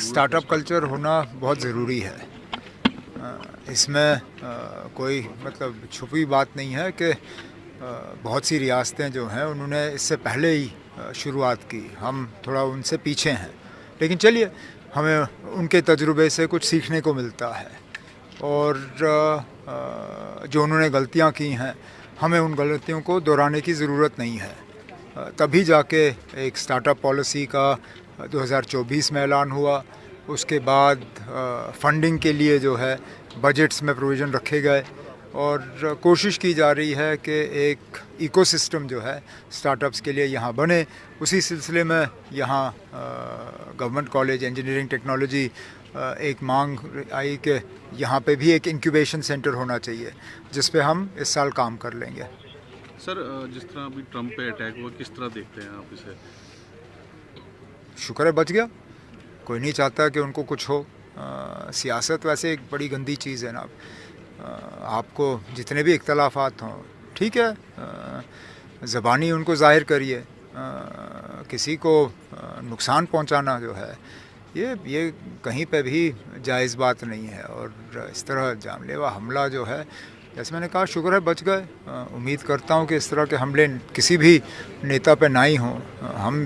Startup culture होना बहुत ज़रूरी है। इसमें कोई मतलब छुपी बात नहीं है कि बहुत सी रियासतें जो हैं उन्होंने इससे पहले ही शुरुआत की, हम थोड़ा उनसे पीछे हैं। लेकिन चलिए, हमें उनके तजुर्बे से कुछ सीखने को मिलता है और जो उन्होंने गलतियां की हैं हमें उन गलतियों को दोहराने की ज़रूरत नहीं है। तभी जाके एक स्टार्टअप पॉलिसी का 2024 में ऐलान हुआ। उसके बाद फंडिंग के लिए जो है बजट्स में प्रोविज़न रखे गए और कोशिश की जा रही है कि एक इकोसिस्टम जो है स्टार्टअप्स के लिए यहाँ बने। उसी सिलसिले में यहाँ गवर्नमेंट कॉलेज इंजीनियरिंग टेक्नोलॉजी एक मांग आई कि यहाँ पे भी एक इंक्यूबेशन सेंटर होना चाहिए जिस पे हम इस साल काम कर लेंगे। सर, जिस तरह अभी ट्रंप पे अटैक हुआ, किस तरह देखते हैं आप इसे? शुक्र है बच गया, कोई नहीं चाहता कि उनको कुछ हो। सियासत वैसे एक बड़ी गंदी चीज़ है ना। आपको जितने भी इख्तलाफात हों, ठीक है, ज़बानी उनको ज़ाहिर करिए, किसी को नुकसान पहुंचाना जो है ये कहीं पे भी जायज़ बात नहीं है। और इस तरह जानलेवा हमला जो है, जैसे मैंने कहा, शुक्र है बच गए। उम्मीद करता हूँ कि इस तरह के हमले किसी भी नेता पे ना ही हों। हम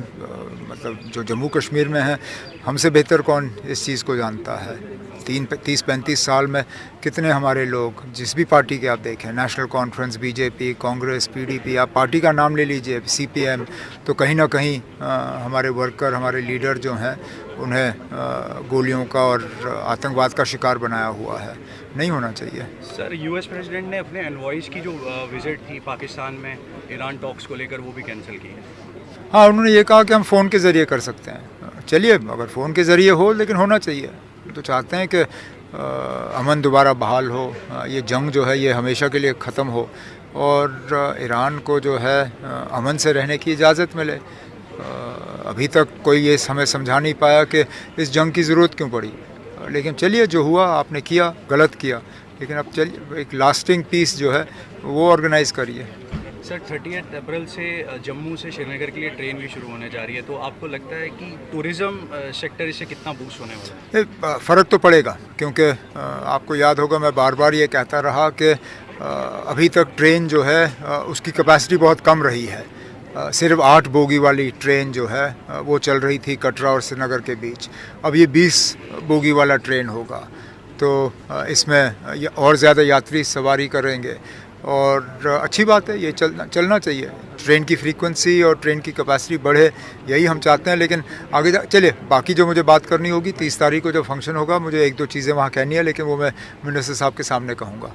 मतलब जो जम्मू कश्मीर में हैं, हमसे बेहतर कौन इस चीज़ को जानता है। 30-35 साल में कितने हमारे लोग, जिस भी पार्टी के आप देखें, national conference, BJP, Congress, PDP, आप पार्टी का नाम ले लीजिए, सीपीएम, तो कहीं ना कहीं हमारे वर्कर, हमारे लीडर जो हैं उन्हें गोलियों का और आतंकवाद का शिकार बनाया हुआ है। नहीं होना चाहिए। सर, यूएस प्रेसिडेंट ने अपने एनवॉइस की जो विजिट थी पाकिस्तान में ईरान टॉक्स को लेकर, वो भी कैंसिल की है। हाँ, उन्होंने ये कहा कि हम फ़ोन के ज़रिए कर सकते हैं। चलिए, अगर फ़ोन के ज़रिए हो, लेकिन होना चाहिए। तो चाहते हैं कि अमन दोबारा बहाल हो, ये जंग जो है ये हमेशा के लिए ख़त्म हो और ईरान को जो है अमन से रहने की इजाज़त मिले। अभी तक कोई ये हमें समझा नहीं पाया कि इस जंग की ज़रूरत क्यों पड़ी। लेकिन चलिए, जो हुआ आपने किया, गलत किया, लेकिन अब चलिए एक लास्टिंग पीस जो है वो ऑर्गेनाइज़ करिए। सर, 30 अप्रैल से जम्मू से श्रीनगर के लिए ट्रेन भी शुरू होने जा रही है, तो आपको लगता है कि टूरिज़्म सेक्टर इससे कितना बूस्ट होने वाला है? फ़र्क तो पड़ेगा, क्योंकि आपको याद होगा मैं बार बार ये कहता रहा कि अभी तक ट्रेन जो है उसकी कैपेसिटी बहुत कम रही है। सिर्फ 8 बोगी वाली ट्रेन जो है वो चल रही थी कटरा और श्रीनगर के बीच। अब ये 20 बोगी वाला ट्रेन होगा, तो इसमें और ज़्यादा यात्री सवारी करेंगे और अच्छी बात है, ये चलना चाहिए। ट्रेन की फ्रीक्वेंसी और ट्रेन की कैपेसिटी बढ़े, यही हम चाहते हैं। लेकिन आगे चलिए, बाकी जो मुझे बात करनी होगी 30 तारीख को जब फंक्शन होगा, मुझे 1-2 चीज़ें वहाँ कहनी है, लेकिन वो मैं मिनिस्टर साहब के सामने कहूँगा।